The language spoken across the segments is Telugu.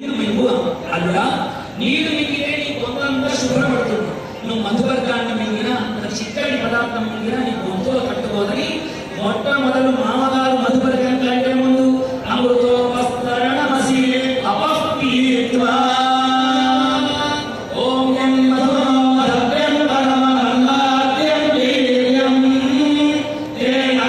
అల్లుడా నీరు మింగితే నీ గొంతంతా శుభ్రపడుతుంది. నువ్వు మధువర్గాన్ని మింగినా చిక్కటి పదార్థం మింగినా నీ గొంతులో కట్టుకోదని మొట్టమొదలు మామగారు మధువర్గం కంటే ముందు అమృతో వస్త్రణమసి అపఃపీత్వా ఓం యం మధుమద్యం పరమహంగాద్యం వీర్యం తేనా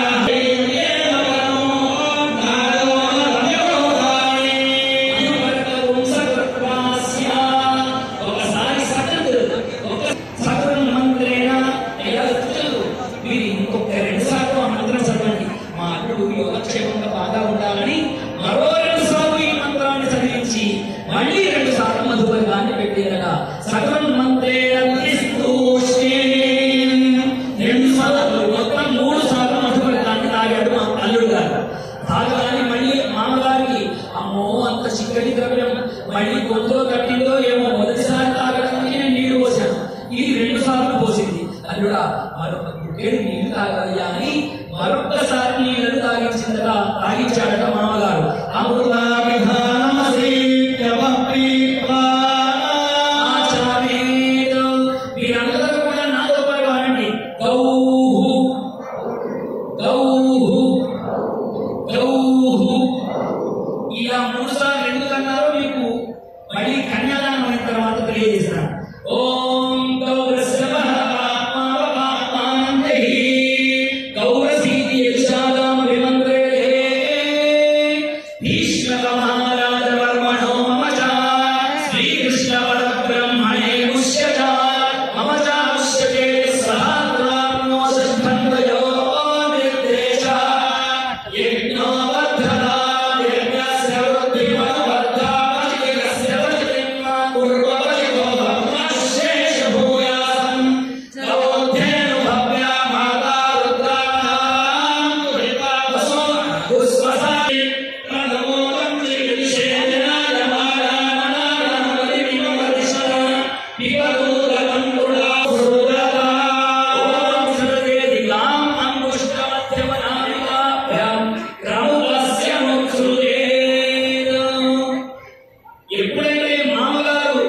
యోగక్షేమంగా బాగా ఉండాలని మరో 2 సార్లు ఈ మంత్రాన్ని చదివించి మళ్ళీ 2 సార్లు మధువర్గాన్ని పెట్టేదట. సకలం మంత్రే 2 సార్లు మొత్తం 3 సార్లు మధువర్గాన్ని తాగాడు మా అల్లుడు గారు. తాగగానే మళ్ళీ మామగారికి అమ్మో అంత చిక్కటి ద్రవ్యం మళ్ళీ గొంతులో కట్టిందో ఏమో, మొదటిసారి తాగడానికి నేను నీళ్లు పోసాను, ఇది 2 సార్లు పోసింది. అల్లుడా మరొక గుడ్డెడు నీళ్లు తాగాలి అని మరొక్కసారి నీళ్లను తాగించాడట మామగారు. మీరందరూ కూడా నాతో పాటు వాడండి. గౌహు గౌహు గౌహు ఇలా 3 సార్లు ఎందుకన్నారో మీకు మళ్ళీ కన్యాదానం అయిన తర్వాత తెలియజేస్తాను. ఓం గౌరస్య ఎప్పుడైతే మామగారు